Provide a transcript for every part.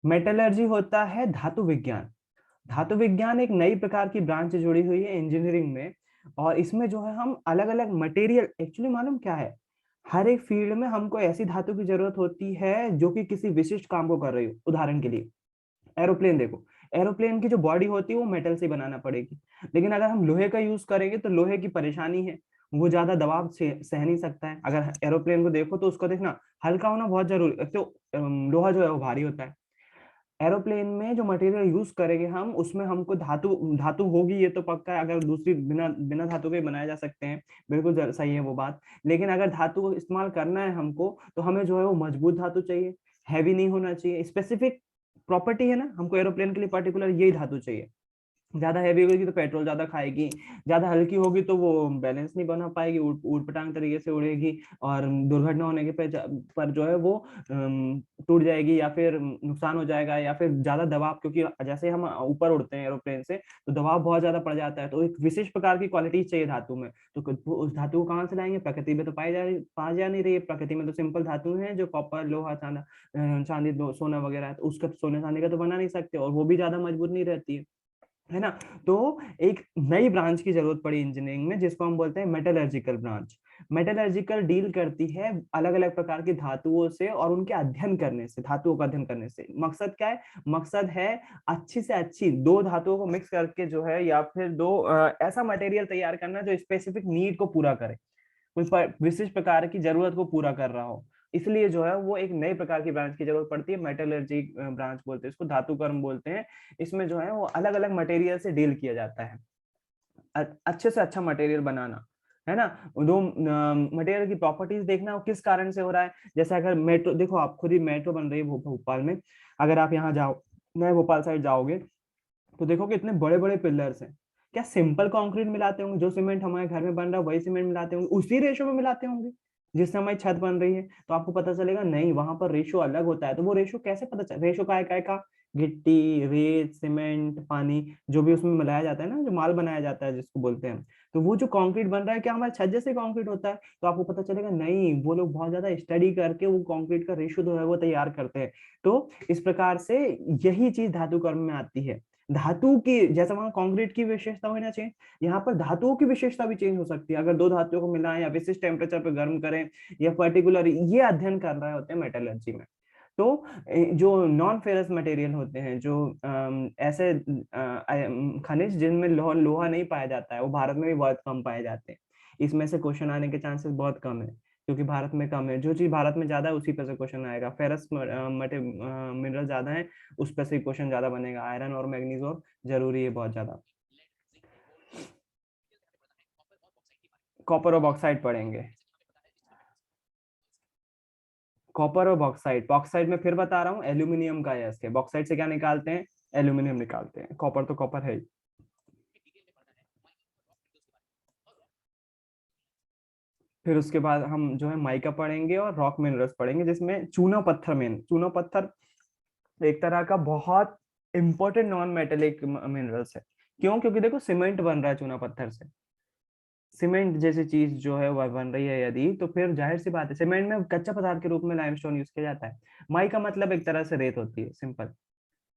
Metallurgy होता है धातु विज्ञान। धातु विज्ञान एक नई प्रकार की ब्रांच से जुड़ी हुई है इंजीनियरिंग में, और इसमें जो है हम अलग अलग मटेरियल, एक्चुअली मालूम क्या है, हर एक फील्ड में हमको ऐसी धातु की जरूरत होती है जो कि किसी विशिष्ट काम को कर रही हो। उदाहरण के लिए एरोप्लेन देखो, एरोप्लेन की जो बॉडी होती है वो मेटल से बनाना पड़ेगी, लेकिन अगर हम लोहे का यूज करेंगे तो लोहे की परेशानी है, वो ज्यादा दबाव से सह नहीं सकता है। अगर एरोप्लेन को देखो तो उसको देखना हल्का होना बहुत जरूरी है, तो लोहा जो है वो भारी होता है। एरोप्लेन में जो मटेरियल यूज करेंगे हम, उसमें हमको धातु धातु होगी ये तो पक्का है, अगर दूसरी बिना बिना धातु के बनाए जा सकते हैं, बिल्कुल सही है वो बात। लेकिन अगर धातु को इस्तेमाल करना है हमको, तो हमें जो है वो मजबूत धातु चाहिए, हैवी नहीं होना चाहिए। स्पेसिफिक प्रॉपर्टी है ना, हमको एरोप्लेन के लिए पर्टिकुलर यही धातु चाहिए। ज्यादा हैवी होगी तो पेट्रोल ज्यादा खाएगी, ज्यादा हल्की होगी तो वो बैलेंस नहीं बना पाएगी, ऊट पटांग तरीके से उड़ेगी, और दुर्घटना होने के पर जो है वो टूट जाएगी, या फिर नुकसान हो जाएगा, या फिर ज्यादा दबाव, क्योंकि जैसे हम ऊपर उड़ते हैं एरोप्लेन से तो दबाव बहुत ज्यादा पड़ जाता है, तो एक विशेष प्रकार की क्वालिटी चाहिए धातु में। तो उस धातु को कहाँ से लाएंगे? प्रकृति में तो पाई जा नहीं रही है। प्रकृति में तो सिंपल धातु है जो कॉपर, लोहा, चांदी, सोना वगैरह है, तो उसका सोने चांदी का तो बना नहीं सकते, और वो भी ज्यादा मजबूत नहीं रहती है ना। तो एक नई ब्रांच की जरूरत पड़ी इंजीनियरिंग में, जिसको हम बोलते हैं मेटलर्जिकल ब्रांच। मेटलर्जिकल डील करती है अलग अलग प्रकार की धातुओं से और उनके अध्ययन करने से, धातुओं का अध्ययन करने से। मकसद क्या है? मकसद है अच्छी से अच्छी दो धातुओं को मिक्स करके जो है, या फिर दो ऐसा मटेरियल तैयार करना जो स्पेसिफिक नीड को पूरा करे, कोई विशिष्ट प्रकार की जरूरत को पूरा कर रहा हो। इसलिए जो है वो एक नई प्रकार की ब्रांच की जरूरत पड़ती है, मेटलर्जी ब्रांच बोलते हैं इसको, धातुकर्म बोलते हैं। इसमें जो है वो अलग अलग मटेरियल से डील किया जाता है, अच्छे से अच्छा मटेरियल बनाना, है ना। दो मटेरियल की प्रॉपर्टीज देखना वो किस कारण से हो रहा है। जैसे अगर मेट्रो देखो, आप खुद ही मेट्रो बन रही है भोपाल में, अगर आप यहाँ जाओ, नए भोपाल साइड जाओगे, तो देखोगे इतने बड़े बड़े पिलर्स हैं। क्या सिंपल कंक्रीट मिलाते होंगे? जो सीमेंट हमारे घर में बन रहा है वही सीमेंट मिलाते होंगे, उसी रेशो में मिलाते होंगे जिससे हमारी छत बन रही है? तो आपको पता चलेगा नहीं, वहां पर रेशो अलग होता है। तो वो रेशो कैसे पता चल, रेशो का गिट्टी, रेत, सीमेंट, पानी, जो भी उसमें मिलाया जाता है ना, जो माल बनाया जाता है जिसको बोलते हैं, तो वो जो कंक्रीट बन रहा है क्या हमारे छत जैसे कंक्रीट होता है? तो आपको पता चलेगा नहीं, वो लोग बहुत ज्यादा स्टडी करके वो कंक्रीट का रेशो जो है वो तैयार करते हैं। तो इस प्रकार से यही चीज धातु कर्म में आती है। धातु की जैसा वहां कंक्रीट की विशेषता होना चाहिए, यहाँ पर धातुओं की विशेषता भी चेंज हो सकती है। अगर दो धातुओं को मिलाएं या विशिष्ट टेम्परेचर पर गर्म करें, या पर्टिकुलर ये अध्ययन कर रहे होते हैं मेटलर्जी में। तो जो नॉन फेरस मटेरियल होते हैं, जो ऐसे खनिज जिनमें लोहा नहीं पाया जाता है, वो भारत में भी बहुत कम पाए जाते हैं। इसमें से क्वेश्चन आने के चांसेस बहुत कम है, क्योंकि भारत में कम है। जो चीज भारत में ज्यादा है उसी पे से क्वेश्चन आएगा। फेरस मिनरल ज्यादा है, उस पे से क्वेश्चन ज्यादा बनेगा। आयरन और मैग्नीज और जरूरी है बहुत ज्यादा। कॉपर और बॉक्साइट पढ़ेंगे। कॉपर और बॉक्साइट, बॉक्साइट में फिर बता रहा हूँ एल्यूमिनियम का है इसके। बॉक्साइट से क्या निकालते हैं? एल्यूमिनियम निकालते हैं। कॉपर तो कॉपर है ही। फिर उसके बाद हम जो है माइका पढ़ेंगे और रॉक मिनरल्स पढ़ेंगे, जिसमें चूना पत्थर, मेन चूना पत्थर एक तरह का बहुत इंपॉर्टेंट नॉन मेटेलिक मिनरल्स है। क्यों? क्योंकि देखो सीमेंट बन रहा है चूना पत्थर से। सीमेंट जैसी चीज जो है वह बन रही है यदि, तो फिर जाहिर सी बात है सीमेंट में कच्चा पदार्थ के रूप में लाइमस्टोन यूज किया जाता है। माई का मतलब एक तरह से रेत होती है, सिंपल,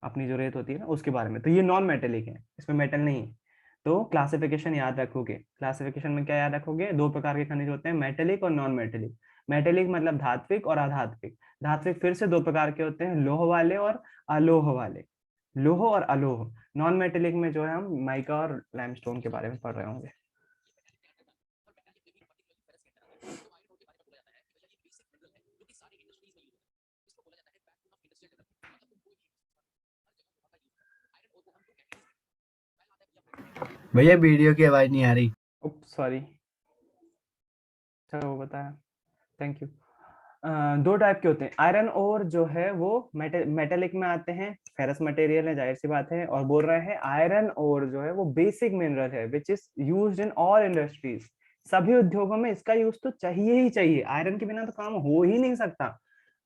अपनी जो रेत होती है ना उसके बारे में। तो ये नॉन मेटेलिक है, इसमें मेटल नहीं है। तो क्लासिफिकेशन याद रखोगे, क्लासिफिकेशन में क्या याद रखोगे? दो प्रकार के खनिज होते हैं, मेटेलिक और नॉन मेटेलिक। मेटेलिक मतलब धात्विक और अधात्विक। धात्विक फिर से दो प्रकार के होते हैं, लोह वाले और अलोह वाले। लोह और अलोह। नॉन मेटेलिक में जो है हम माइका और लाइमस्टोन के बारे में पढ़ रहे होंगे। भैया वीडियो की आवाज नहीं आ रही। सॉरी, चलो वो बताया, थैंक यू। दो टाइप के होते हैं। आयरन ओर जो है वो मेटेलिक में आते हैं, फेरस मटेरियल है, जाहिर सी बात है। और बोल रहे हैं आयरन ओर जो है वो बेसिक मिनरल है, which is used in all industries. सभी उद्योगों में इसका यूज तो चाहिए ही चाहिए, आयरन के बिना तो काम हो ही नहीं सकता।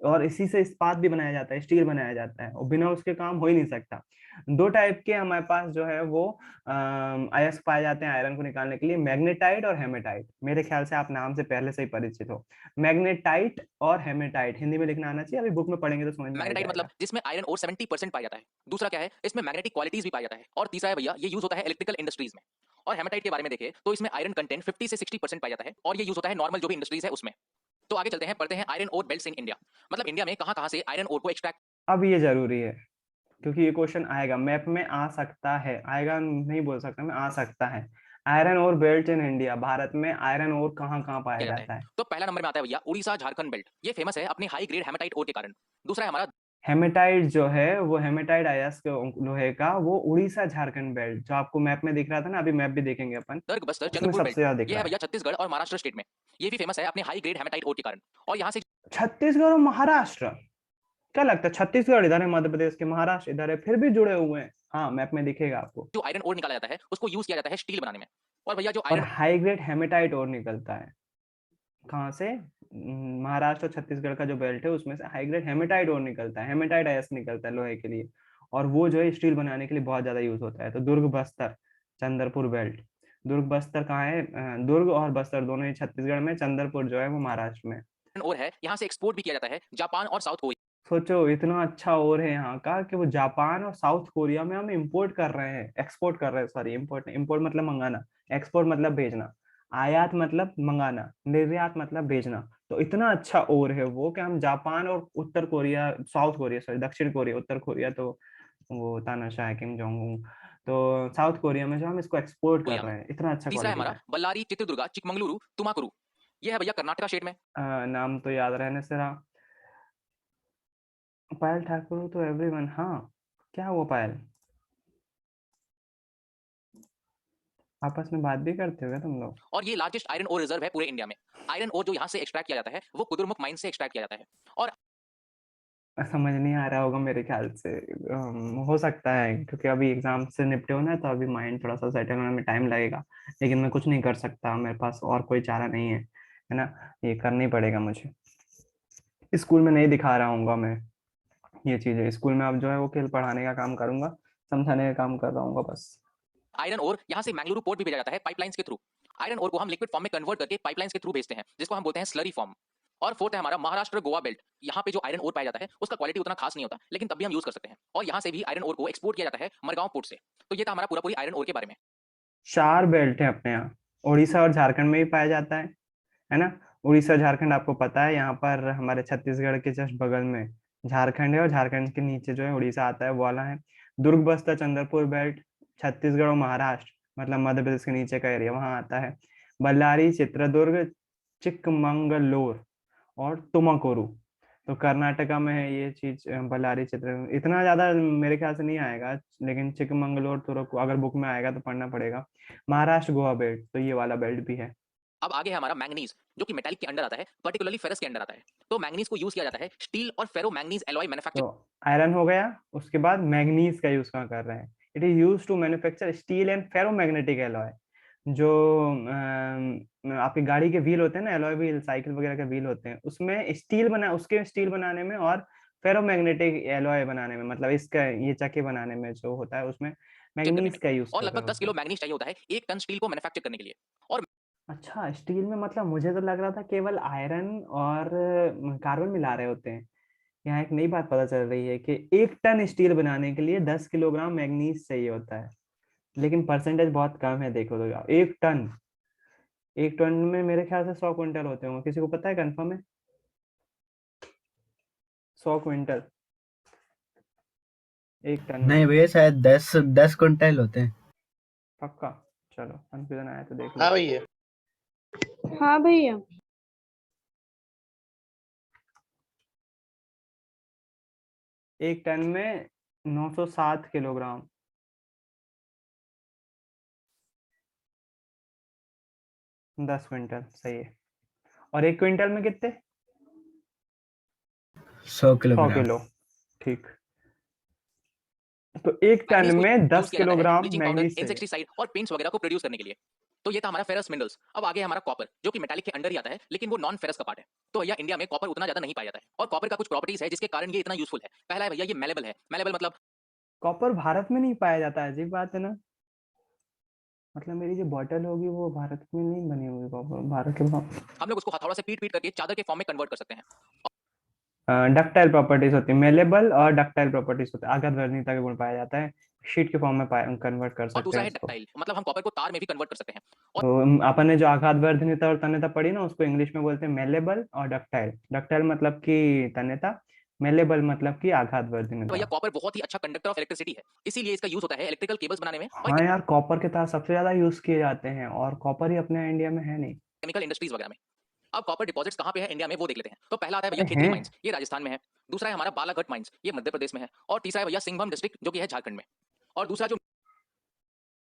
और इसी से इस्पात भी बनाया जाता है, स्टील बनाया जाता है, और बिना उसके काम हो ही नहीं सकता। दो टाइप के हमारे पास जो है वो अयस्क पाए जाते हैं आयरन को निकालने के लिए, मैग्नेटाइट और हेमेटाइट। मेरे ख्याल से आप नाम से पहले से ही परिचित हो। मैग्नेटाइट और हेमेटाइट हिंदी में लिखना आना चाहिए, अभी बुक में पढ़ेंगे तो समझ में आ मैग्नेटाइट मतलब जाएगा। जिसमें आयरन और 70% पाया जाता है। दूसरा क्या है, इसमें मैग्नेटिक क्वालिटीज भी पाया जाता है। और तीसरा है भैया, ये यूज होता है इलेक्ट्रिकल इंडस्ट्रीज में। और हेमेटाइट के बारे में देखें तो इसमें आयरन कंटेंट 50 से 60% पाया जाता है, और ये यूज होता है नॉर्मल जो भी इंडस्ट्रीज है उसमें। तो आगे चलते हैं, पढ़ते हैं iron ore belts in India. मतलब इंडिया में कहां कहां से आयरन ओर को एक्सट्रैक्ट। अब ये जरूरी है, क्योंकि ये क्वेश्चन आएगा, मैप में आ सकता है, आएगा नहीं बोल सकता मैं, आ सकता है। Iron ore belt in India, Bharat में आयरन ओर कहाँ कहाँ पाया किया जाता है। जाता है? तो पहला नंबर में आता है भैया उड़ीसा झारखंड बेल्ट। ये फेमस है अपनी हाई ग्रेड हेमेटाइट ओर के कारण। दूसरा है हमारा हेमेटाइट जो है वो हेमेटाइट अयस्क लोहे का, वो उड़ीसा झारखंड बेल्ट जो आपको मैप में दिख रहा था ना, अभी मैप भी देखेंगे अपन, दर्ग बस्तर उसमें चंद्रपुर बेल्ट। सबसे ज्यादा दिख ये है रहा है। भैया छत्तीसगढ़ और महाराष्ट्र स्टेट में। ये भी फेमस है अपने हाई ग्रेड हेमेटाइट ओर के कारण। और यहाँ से छत्तीसगढ़ और महाराष्ट्र, क्या लगता है छत्तीसगढ़ इधर है, मध्य प्रदेश के, महाराष्ट्र इधर है, फिर भी जुड़े हुए हैं। हाँ, मैप में दिखेगा आपको। जो आयरन ओर निकाला जाता है उसको यूज किया जाता है स्टील बनाने में। और भैया जो और आयरन हाई ग्रेड हेमेटाइट और निकलता है कहाँ से? महाराष्ट्र और छत्तीसगढ़ का जो बेल्ट है उसमें से हाई ग्रेड हेमेटाइट और निकलता है, हेमेटाइट अयस्क निकलता है लोहे के लिए, और वो जो है स्टील बनाने के लिए बहुत ज्यादा यूज होता है। तो दुर्ग बस्तर चंद्रपुर बेल्ट, दुर्ग बस्तर कहाँ है? दुर्ग और बस्तर दोनों ही छत्तीसगढ़ में, चंद्रपुर जो है वो महाराष्ट्र में। ओर है, यहाँ से एक्सपोर्ट भी किया जाता है जापान और साउथ कोरिया। सोचो इतना अच्छा और है यहाँ का कि वो जापान और साउथ कोरिया में हम इंपोर्ट कर रहे हैं, एक्सपोर्ट कर रहे हैं, सॉरी इंपोर्ट, इंपोर्ट मतलब मंगाना, एक्सपोर्ट मतलब भेजना, आयात मतलब मंगाना, निर्यात मतलब भेजना। तो इतना अच्छा और है वो कि हम जापान और उत्तर कोरिया, साउथ कोरिया सॉरी, दक्षिण कोरिया, उत्तर कोरिया तो वो तानाशाह किम जोंग उन, तो साउथ कोरिया में जो हम इसको एक्सपोर्ट कर में रहे हैं, इतना अच्छा तीसरा है क्वालिटी हमारा का बल्लारी चित्रदुर्गा चिकमंगलुरु तुमाकुरु। ये है भैया कर्नाटका स्टेट में। है। नाम तो याद रहने से रहा। पायल ठाकुर तो एवरीवन, हाँ, क्या हुआ पायल? आपस में बात भी करते हो तुम लोग? और ये लार्जेस्ट आयरन ओर रिजर्व है पूरे इंडिया में। आयरन ओर जो यहाँ से एक्सट्रैक्ट किया जाता है वो कुद्रुमुख माइन से एक्सट्रैक्ट किया जाता है। और समझ नहीं आ रहा होगा मेरे ख्याल से, हो सकता है क्योंकि अभी एग्जाम से निपटे हो ना, तो अभी माइंड थोड़ा सा सेटल होने में टाइम लगेगा। लेकिन मैं कुछ नहीं कर सकता, मेरे पास और कोई चारा नहीं है ना, ये करना ही पड़ेगा मुझे। स्कूल में नहीं दिखा रहा हूँ मैं ये चीजें, स्कूल में अब जो है वो केवल पढ़ाने का काम करूंगा, समझाने का काम कर रहा हूँ बस। आयरन ओर यहाँ से मैंगलुरु पोर्ट भी भेजा जाता है पाइपलाइंस के थ्रू। आयरन ओर को हम लिक्विड फॉर्म में कन्वर्ट करके पाइपलाइंस के थ्रू भेजते हैं, जिसको हम बोलते हैं स्लरी फॉर्म। और फोर्थ है हमारा महाराष्ट्र गोवा बेल्ट। यहाँ पे जो आयरन ओर पाया जाता है उसका क्वालिटी उतना खास नहीं होता, लेकिन तब भी हम यूज कर सकते हैं। और यहाँ से भी आयरन ओर को एक्सपोर्ट किया जाता है मरगांव पोर्ट से। तो ये था हमारा पूरा पूरी आयरन ओर के बारे में। 4 बेल्ट है अपने यहाँ, उड़ीसा और झारखंड में भी पाया जाता है ना। उड़ीसा झारखंड आपको पता है, यहाँ पर हमारे छत्तीसगढ़ के जस्ट बगल में झारखंड है, और झारखंड के नीचे जो है उड़ीसा आता है, वो वाला है। दुर्ग बस्तर चंद्रपुर बेल्ट छत्तीसगढ़ और महाराष्ट्र, मतलब मध्य प्रदेश के नीचे का एरिया, वहां आता है। बल्लारी चित्रदुर्ग चिक्कमंगलूर और तुमकुरु, तो कर्नाटका में है ये चीज। बल्लारी चित्र इतना ज्यादा मेरे ख्याल से नहीं आएगा, लेकिन चिकमंगलूर तो अगर बुक में आएगा तो पढ़ना पड़ेगा। महाराष्ट्र गोवा बेल्ट, तो ये वाला बेल्ट भी है। अब आगे है हमारा मैंगनीज, जो कि मेटालिक के अंडर आता है, पर्टिकुलरली फेरस के अंडर आता है। तो मैंगनीज को यूज किया जाता है स्टील और फेरो मैंगनीज एलॉय मैन्युफैक्चर। तो आयरन हो गया, उसके बाद मैग्नीज का यूज कहाँ कर रहे हैं? It is use to manufacture steel and ferromagnetic alloy. जो आपकी गाड़ी के व्हील होते हैं ना, एलॉय व्हील, साइकिल वगैरह के व्हील होते हैं, उसमें स्टील बना, उसके स्टील बनाने में और फेरोमैग्नेटिक एलॉय बनाने में, मतलब इसका ये चक्के बनाने में जो होता है उसमें करने मैग्नीज में का यूज और कर रहे लगभग 10 होते किलो हैं। मैंगनीज चाहिए होता है 1 टन स्टील को मैन्युफैक्चर करने के लिए। और अच्छा, स्टील में, मतलब मुझे तो लग रहा था केवल आयरन और कार्बन मिला रहे होते हैं। यहाँ एक नई बात पता चल रही है कि 1 टन स्टील बनाने के लिए 10 किलोग्राम मैग्नीज चाहिए होता है, लेकिन परसेंटेज बहुत कम है। देखो तो 1 टन, 1 टन में मेरे ख्याल से 100 क्विंटल होते होंगे, किसी को पता है, कंफर्म है? 100 क्विंटल 1 टन में? नहीं भैया, शायद 10 10 क्विंटल होते हैं। पक्का? चलो, कंफ्यूजन आया तो देख लो। हाँ भैया। हाँ भैया। 1 टन में 907 किलोग्राम। दस क्विंटल सही है। और 1 क्विंटल में कितने? 100 100 किलोग्राम। किलो, ठीक। तो 1 टन मैंगनीज को में यूज 10 किया जाता है किलोग्राम ब्लीचिंग पाउडर, मैग्नीज चाहिए। इंसेक्टिसाइड और पेंट्स वगैरह को प्रोड्यूस करने के लिए। तो ये था हमारा फेरस मिनरल्स। अब आगे है हमारा कॉपर, जो कि मेटालिक के अंडर ही आता है, लेकिन वो नॉन फेरस का पार्ट है। तो भैया इंडिया में कॉपर उतना ज्यादा नहीं पाया जाता है, और कॉपर का कुछ प्रॉपर्टीज है जिसके कारण ये इतना यूजफुल है। पहला है भैया ये मेलेबल है। मेलेबल मतलब कॉपर भारत में नहीं पाया जाता, अजीब बात है ना। मतलब मेरी जो बॉटल होगी वो भारत में नहीं बनी होगी कॉपर, भारत के हम लोग उसको हथौड़ा से पीट पीट करके चादर के फॉर्म में कन्वर्ट कर सकते हैं। डक्टाइल प्रॉपर्टीज होती है, मेलेबल और डक्टाइल प्रॉपर्टीज होती है, आघात वर्णीयता का गुण पाया जाता है, शीट के फॉर्म में कन्वर्ट कर और सकते दूसरा हैं है उसको। डक्टाइल, मतलब हम कॉपर को तार में भी कन्वर्ट कर सकते हैं। और तो अपन ने जो आघात वर्धनीयता और तन्यता पढ़ी ना, उसको इंग्लिश में बोलते हैं मेलेबल और डक्टाइल। डक्टाइल मतलब कि तन्यता, मेलेबल मतलब कि आघात भैया वर्धनीयता। कॉपर बहुत ही अच्छा कंडक्टर ऑफ इलेक्ट्रिसिटी है, इसीलिए इसका यूज होता है इलेक्ट्रिकल केबल्स बनाने में और हाँ यार, कॉपर के तार सबसे ज्यादा यूज किए जाते हैं, और कॉपर ही अपने इंडिया में है नहीं। केमिकल इंडस्ट्रीज वगैरह में। अब कॉपर डिपॉजिट्स कहाँ पे है इंडिया में वो देख लेते हैं। तो पहला आता है भैया अरे केकरी हैं। माइंस, ये राजस्थान में है। दूसरा है हमारा बालाघाट माइंस, ये मध्य प्रदेश में है। और तीसरा है भैया सिंघभूम डिस्ट्रिक्ट, जो कि है झारखंड में। और दूसरा जो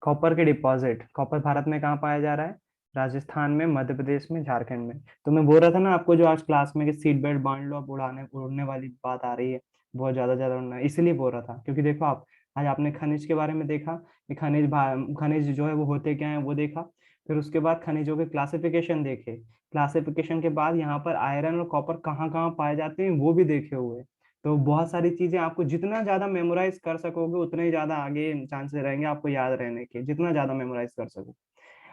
कॉपर के डिपॉजिट, कॉपर भारत में कहाँ पाया जा रहा है? राजस्थान में, मध्य प्रदेश में, झारखंड में। तो मैं बोल रहा था ना आपको, जो आज क्लास में कि सीट बेल्ट बांध लो, अब उड़ने वाली बात आ रही है, बहुत ज्यादा उड़ना है, इसीलिए बोल रहा था। क्योंकि देखो आप, आज आपने खनिज के बारे में देखा कि खनिज जो है वो होते क्या है वो देखा। फिर उसके बाद खनिजों के क्लासिफिकेशन देखे, क्लासिफिकेशन के बाद यहाँ पर आयरन और कॉपर कहाँ कहाँ पाए जाते हैं वो भी देखे हुए। तो बहुत सारी चीजें आपको जितना ज्यादा मेमोराइज कर सकोगे उतने ही ज्यादा आगे चांसेस रहेंगे आपको याद रहने के, जितना ज्यादा मेमोराइज कर सको।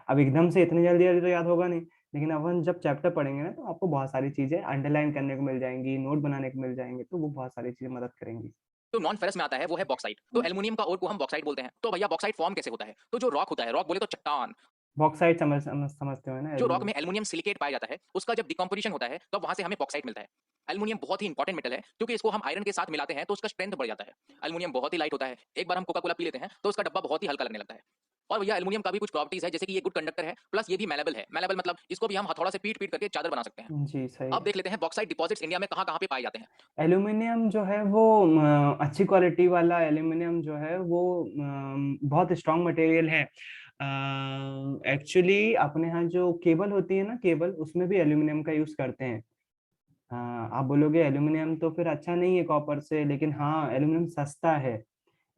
अब एकदम से इतनी जल्दी जल्दी तो याद होगा नहीं, लेकिन अपन जब चैप्टर पढ़ेंगे ना, तो आपको बहुत सारी चीजें अंडरलाइन करने को मिल जाएंगी, नोट बनाने को मिल जाएंगे, तो वो बहुत सारी चीजें मदद करेंगी। जो नॉन फेरस में आता है वो है बॉक्साइट। तो एल्युमिनियम का ओर को हम बॉक्साइट बोलते हैं। तो भैया बॉक्साइट फॉर्म कैसे होता है? तो जो रॉक होता है, रॉक बोले तो चट्टान, बॉक्साइट समझते हो ना, जो रॉक एल्यूमिनियम। में एल्युमिनियम सिलिकेट पाया जाता है, उसका जब डिकम्पोजिशन होता है तब वहां से हमें बॉक्साइट मिलता है। एल्युमिनियम बहुत ही इंपॉर्टेंट मेटल है, क्योंकि इसको हम आयरन के साथ मिलाते हैं तो उसका स्ट्रेंथ बढ़ जाता है। एल्युमिनियम बहुत ही लाइट होता है, एक बार हम कोका कोला पी लेते हैं तो उसका डब्बा बहुत ही हल्का लगने लगता है। और भैया एल्युमिनियम का भी कुछ प्रॉपर्टीज है, जैसे कि ये गुड कंडक्टर है, प्लस ये भी मेलेबल है। मेलेबल मतलब इसको भी हम हथौड़ा से पीट पीट करके चादर बना सकते हैं। जी सही अब है। देख लेते हैं बॉक्साइट डिपॉजिट्स इंडिया में कहाँ कहाँ पे पाए जाते हैं। एल्यूमिनियम जो है वो अच्छी क्वालिटी वाला एल्यूमिनियम जो है वो बहुत स्ट्रांग मटेरियल है। एक्चुअली अपने यहाँ जो केबल होती है ना, केबल, उसमें भी एल्यूमिनियम का यूज करते हैं। आप बोलोगे एल्यूमिनियम तो फिर अच्छा नहीं है कॉपर से, लेकिन हाँ, एल्यूमिनियम सस्ता है,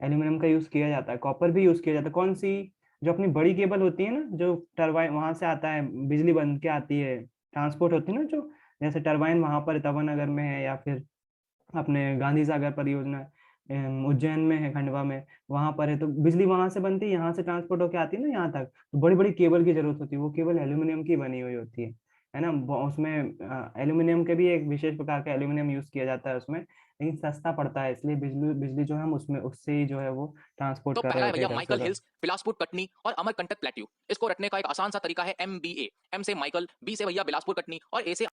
एल्यूमिनियम का यूज किया जाता है, कॉपर भी यूज किया जाता है। कौन सी? जो अपनी बड़ी केबल होती है ना, जो टरबाइन वहां से आता है, बिजली बन के आती है, ट्रांसपोर्ट होती है ना, जो जैसे टरबाइन वहां पर तवा नगर में है, या फिर अपने गांधी सागर परियोजना उज्जैन में है, खंडवा में, वहां पर है, तो बिजली वहां से बनती है, यहाँ से ट्रांसपोर्ट होके आती है ना यहाँ तक, तो बड़ी बड़ी केबल की जरूरत होती है, वो केबल एल्यूमिनियम की बनी हुई होती है ना। उसमें एल्यूमिनियम के भी एक विशेष प्रकार का एल्यूमिनियम यूज किया जाता है उसमें, लेकिन सस्ता पड़ता है, इसलिए बिजली बिजली जो है हम उसमें उससे ही जो है वो ट्रांसपोर्ट तो कर रहे पहला है होते हैं भैया इधर से माइकल उधर। हिल्स, बिलासपुर कटनी और अमरकंटक प्लेट्यू। इसको रटने का एक आसान सा तरीका है MBA। एम से माइकल, बी से भैया बिलासपुर कटनी और ए से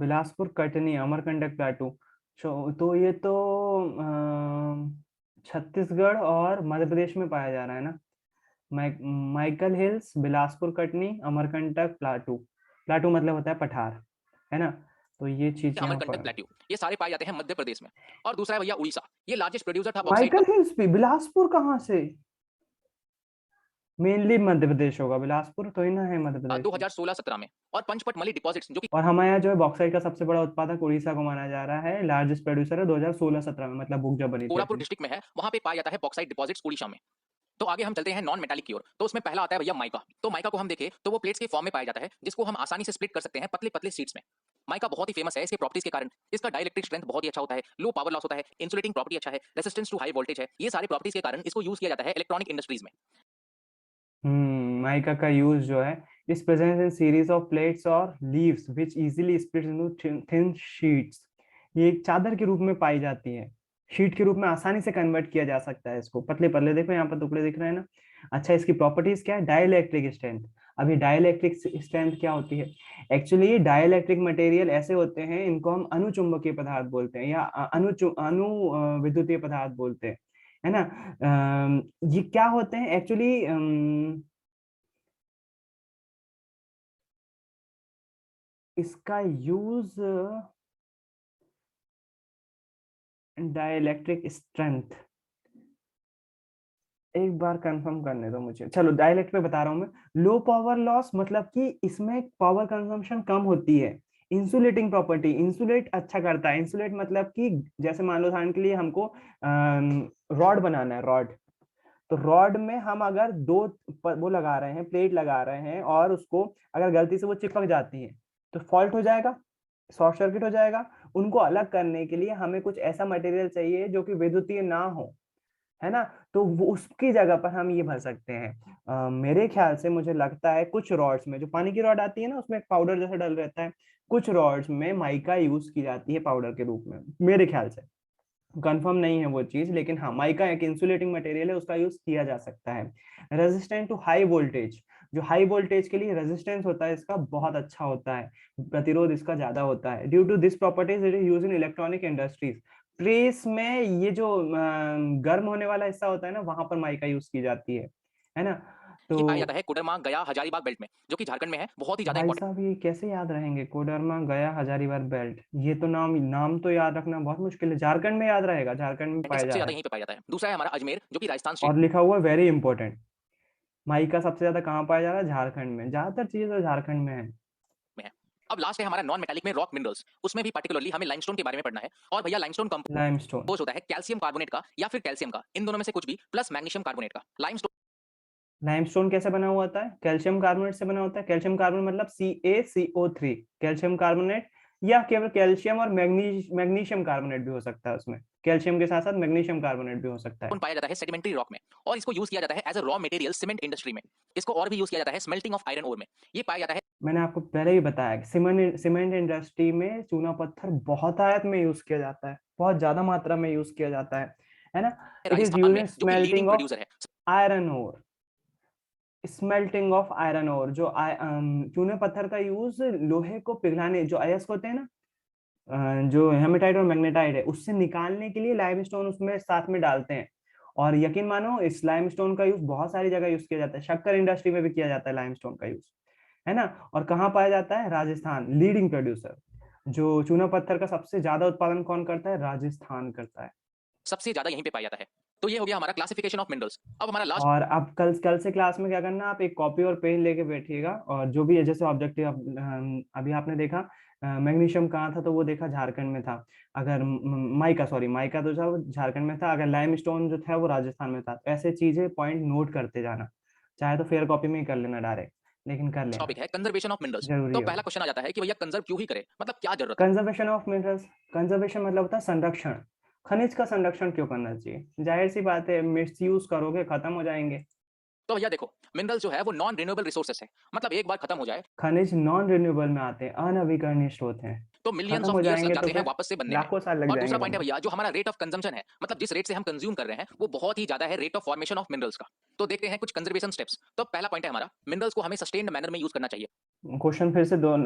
बिलासपुर कटनी अमरकंटक प्लाटू। तो ये तो छत्तीसगढ़ और मध्य प्रदेश में पाया जा रहा है ना। Michael hills, Bilaspur Katni, Amarkantak plateau. Plateau मतलब होता है पठार, है ना। तो ये चीज यहाँ अमरकंटक पर। प्लेट्यू, ये सारे पाए जाते हैं मध्य प्रदेश में। और दूसरा है भैया उड़ीसा, ये लार्जेस्ट प्रोड्यूसर था बॉक्साइट का। माइकल हिल्स भी बिलासपुर कहाँ से? मेनली मध्य प्रदेश होगा, बिलासपुर तो ही ना है मध्य प्रदेश में। 2016-17 में। और पंचपट मली डिपॉजिट्स, जो कि और हमारे यहाँ जो है बॉक्साइट का सबसे बड़ा उत्पादक उड़ीसा को माना जा रहा है, लार्जेस्ट प्रोड्यूसर है 2016-17 में, मतलब बुक जब बनी थी कोरापुर अपनी। डिस्ट्रिक्ट में है, वहां पे पाया जाता है बॉक्साइट डिपॉजिट्स उड़ीसा में। तो आगे हम चलते हैं नॉन मेटालिक की ओर। तो उसमें पहला आता है भैया माइका। तो माइका को हम देखें तो वो प्लेट्स के फॉर्म में पाया जाता है, जिसको हम आसानी से स्प्लिट कर सकते हैं पतले पतले शीट्स में। माइका बहुत ही फेमस है इसके प्रॉपर्टीज के कारण। इसका डाइलेक्ट्रिक स्ट्रेंथ बहुत ही अच्छा होता है, लो पावर लॉस होता है, इंसुलेटिंग प्रॉपर्टी अच्छा है, रेसिस्टेंस टू हाई वोल्टेज है। ये सारे प्रॉपर्टीज के कारण इसको यूज किया जाता है इलेक्ट्रॉनिक इंडस्ट्रीज में। माइका का यूज जो है, इस present in series of plates और leaves which easily split into thin sheets. ये एक चादर के रूप में पाई जाती है, शीट के रूप में आसानी से कन्वर्ट किया जा सकता है इसको, पतले पतले देखो यहाँ पर टुकड़े दिख रहे हैं ना। अच्छा, इसकी प्रॉपर्टीज क्या है? Dielectric strength. अभी डाइलेक्ट्रिक स्ट्रेंथ क्या होती है? एक्चुअली डाइलेक्ट्रिक मटेरियल ऐसे होते हैं, इनको हम अनुचुंबकीय पदार्थ बोलते हैं, या अनु विद्युतीय पदार्थ बोलते हैं, है ना। ये क्या होते हैं एक्चुअली? इसका यूज, डाइलेक्ट्रिक स्ट्रेंथ, एक बार कंफर्म करने दो मुझे, चलो डायलेक्ट पे बता रहा हूँ मैं। लो पावर लॉस मतलब कि इसमें पावर कंजम्पशन कम होती है। इंसुलेटिंग प्रॉपर्टी, इंसुलेट अच्छा करता है। इंसुलेट मतलब कि जैसे मान लो उदाहरण के लिए हमको रॉड बनाना है, रॉड, तो रॉड में हम अगर वो लगा रहे हैं, प्लेट लगा रहे हैं और उसको अगर गलती से वो चिपक जाती है तो फॉल्ट हो जाएगा, शॉर्ट सर्किट हो जाएगा। उनको अलग करने के लिए हमें कुछ ऐसा मटेरियल चाहिए जो कि विद्युतीय ना हो, है ना? तो वो उसकी जगह पर हम ये भर सकते हैं। मेरे ख्याल से मुझे लगता है कुछ रॉड्स में जो पानी की रॉड आती है ना, उसमें एक पाउडर जैसा डल रहता है, कुछ रॉड्स में माइका यूज की जाती है पाउडर के रूप में, मेरे ख्याल से। कंफर्म नहीं है वो चीज, लेकिन हाँ, माइका एक इंसुलेटिंग मटेरियल है, उसका यूज किया जा सकता है। रेजिस्टेंट टू हाई वोल्टेज, जो हाई वोल्टेज के लिए रेजिस्टेंस होता है इसका बहुत अच्छा होता है, प्रतिरोध इसका ज्यादा होता है। Due to this properties it is use in electronic industries. Press में ये जो गर्म होने वाला हिस्सा होता है ना, वहां पर माइका यूज की जाती है ना? ये पाया जाता तो है कोडरमा, गया, हजारीबाग बेल्ट में, जो कि झारखंड में है, बहुत ही ज्यादा भाई इंपॉर्टेंट साहब ये कैसे याद रहेंगे? कोडरमा, गया, हजारीबाग बेल्ट, ये तो नाम नाम तो याद रखना बहुत मुश्किल है। झारखंड में याद रहेगा, झारखंड में पाया सबसे जा ज्यादा रहा है। यहीं पे पाया जाता है। दूसरा है हमारा अजमेर, जो कि राजस्थान स्टेट। और लिखा हुआ वेरी इंपॉर्टेंट, माइका सबसे ज्यादा कहाँ पाया जा रहा है? झारखंड में, ज्यादातर चीजें तो झारखंड में है। में है। अब लास्ट है हमारा नॉन मेटालिक में रॉक मिनरल्स, उसमें भी पर्टिकुलरली हमें लाइमस्टोन के बारे में पढ़ना है। और भैया लाइमस्टोन लाइमस्टोन, कंपोज होता है कैल्शियम कार्बोनेट का या फिर कैल्शियम का, इन दोनों में से कुछ भी, प्लस मैग्नीशियम कार्बोनेट का। लाइमस्टोन लाइमस्टोन कैसे बना हुआ होता है? कैल्शियम कार्बोनेट से बना होता है। कैल्शियम कार्बोनेट मतलब CaCO3, कैल्शियम कार्बोनेट, या केवल कैल्शियम और मैग्नीशियम कार्बोनेट भी हो सकता है उसमें। कैल्शियम के साथ साथ मैग्नीशियम कार्बोनेट भी हो सकता है। पाया जाता है सेडिमेंट्री रॉक में, और इसको यूज किया जाता है as a raw material cement industry में। इसको और भी यूज किया जाता है स्मेल्टिंग ऑफ आयरन ओर में। ये पाया जाता है मैंने आपको पहले ही बताया कि सीमेंट इंडस्ट्री में चूना पत्थर बहुत आयत में यूज किया जाता है, बहुत ज्यादा मात्रा में यूज किया जाता है ना? इट इज राजस्थान यूज में, इन जो कि लीडिंग स्मेल्टिंग ऑफ प्रोड्यूसर है। Iron ore. Smelting of iron ore, जो चूने पत्थर का यूज लोहे को पिघलाने, जो अयस्क होते हैं ना, जो हेमेटाइट और मैग्नेटाइट है, उससे निकालने के लिए लाइमस्टोन उसमें साथ में डालते हैं। और यकीन मानो इस लाइमस्टोन का यूज बहुत सारी जगह यूज किया जाता है, शक्कर इंडस्ट्री में भी किया जाता है लाइमस्टोन का यूज, है ना? और कहाँ पाया जाता है? Rajasthan, leading producer. जो चूना पत्थर का सबसे ज्यादा उत्पादन कौन करता है? राजस्थान करता है। सबसे ज्यादा यहीं पे पाया जाता है। तो ये हो गया हमारा क्लासिफिकेशन ऑफ मिनरल्स। अब हमारा लास्ट और अब कल कल से क्लास में क्या करना, आप एक कॉपी और पेन लेके बैठिएगा, और जो भी है जैसे ऑब्जेक्टिव अभी आपने देखा, मैग्नीशियम कहाँ था? तो वो देखा झारखंड में था। अगर माइका, सॉरी, माइका तो था वो झारखंड में था। अगर लाइमस्टोन जो था वो राजस्थान में था। तो ऐसे चीजें पॉइंट नोट करते जाना, चाहे तो फेयर कॉपी में ही कर लेना डायरेक्ट, लेकिन कर लेना, टॉपिक है कंजर्वेशन ऑफ मिनरल्स। जरूरी तो हो। पहला क्वेश्चन आ जाता है कि भैया कंजर्व क्यों ही करे, मतलब क्या जरूरत है। कंजर्वेशन ऑफ मिनरल्स, कंजर्वेशन मतलब होता है संरक्षण। खनिज का संरक्षण क्यों करना चाहिए? जाहिर सी बात है, मिसयूज करोगे खत्म हो जाएंगे। तो भैया देखो, मिनरल जो है वो नॉन रिन्यूएबल रिसोर्सेस है, मतलब एक बार खत्म हो जाए खनिज नॉन रिन्यूएबल में आते हैं, अनवीकरणीय स्रोत हैं। तो मिलियंस खत्म ऑफ हो ईयर्स लग जाएंगे तो जाते हैं फिर वापस से बनने में। लाखों साल लग और दूसरा जाएंगे पॉइंट है बनने भैया, जो हमारा रेट ऑफ कंजम्पशन है, मतलब जिस रेट से हम कंज्यूम कर रहे हैं, वो बहुत ही ज्यादा है rate of formation of minerals का। तो देखते हैं कुछ कंजर्वेशन स्टेप्स। तो पहला पॉइंट है हमारा, मिनरल्स को हमें सस्टेन्ड मैनर में यूज करना चाहिए। में। क्वेश्चन फिर से दो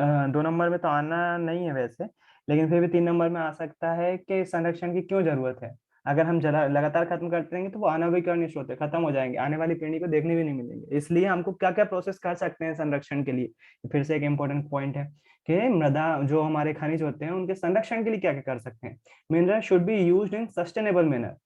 नंबर में तो आना नहीं है वैसे, लेकिन फिर भी 3 नंबर में आ सकता है कि संरक्षण की क्यों जरूरत है। अगर हम जला लगातार खत्म करते रहेंगे तो वो अनवीकरणीय स्रोत है, खत्म हो जाएंगे, आने वाली पीढ़ी को देखने भी नहीं मिलेंगे। इसलिए हमको क्या क्या प्रोसेस कर सकते हैं संरक्षण के लिए, फिर से एक इम्पोर्टेंट पॉइंट है कि मृदा, जो हमारे खनिज होते हैं, उनके संरक्षण के लिए क्या क्या कर सकते हैं। Mineral should be used in sustainable manner,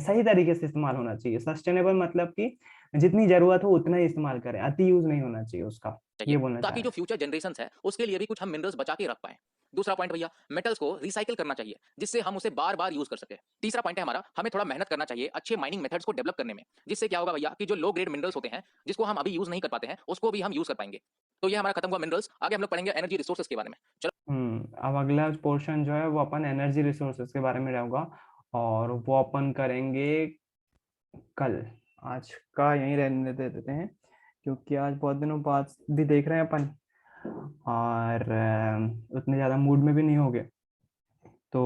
सही तरीके से इस्तेमाल होना चाहिए। सस्टेनेबल मतलब कि जितनी जरूरत हो उतना ही इस्तेमाल करें, अति यूज नहीं होना चाहिए उसका, ये बोलना चाह ताकि रहे जो हैं। फ्यूचर जनरेशन है उसके लिए भी कुछ हम मिनरल्स बचा के रख पाए। दूसरा पॉइंट भैया, मेटल्स को रिसाइकिल करना चाहिए, जिससे हम उसे बार बार यूज कर सके। तीसरा पॉइंट है हमारा, हमें थोड़ा मेहनत करना चाहिए अच्छे माइनिंग मेथड्स को डेवलप करने में, जिससे क्या होगा भैया कि जो लो ग्रेड मिनरल्स होते हैं, जिसको हम अभी यूज नहीं कर पाते हैं, उसको भी हम यूज कर पाएंगे। तो ये हमारा खत्म हुआ मिनरल्स। आगे हम लोग पढ़ेंगे एनर्जी रिसोर्सेज के बारे में। चलो अब अगला पोर्शन जो है वो अपन एनर्जी रिसोर्सेज के बारे में रहेगा, और वो अपन करेंगे कल। आज का यहीं रहने दे देते हैं, क्योंकि आज बहुत दिनों बाद भी देख रहे हैं अपन, और उतने ज़्यादा मूड में भी नहीं हो गए। तो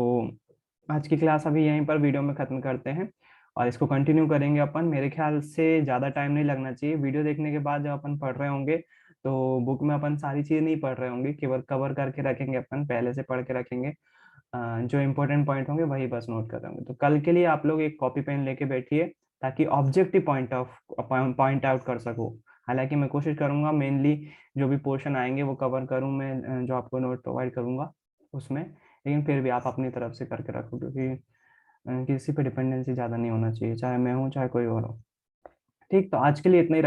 आज की क्लास अभी यहीं पर वीडियो में ख़त्म करते हैं, और इसको कंटिन्यू करेंगे अपन। मेरे ख्याल से ज़्यादा टाइम नहीं लगना चाहिए। वीडियो देखने के बाद जब अपन पढ़ रहे होंगे तो बुक में अपन सारी चीज़ नहीं पढ़ रहे होंगे, केवल कवर करके रखेंगे, अपन पहले से पढ़ के रखेंगे। जो इंपॉर्टेंट पॉइंट होंगे वही बस नोट कर होंगे। तो कल के लिए आप लोग एक कॉपी पेन लेके बैठिए, ताकि ऑब्जेक्टिव पॉइंट आउट कर सको। हालांकि मैं कोशिश करूंगा मेनली जो भी पोर्शन आएंगे वो कवर करूं मैं, जो आपको नोट प्रोवाइड करूंगा उसमें, लेकिन फिर भी आप अपनी तरफ से करके रखो, क्योंकि किसी पे डिपेंडेंसी ज़्यादा नहीं होना चाहिए, चाहे मैं हूँ चाहे कोई और हो। ठीक, तो आज के लिए इतना ही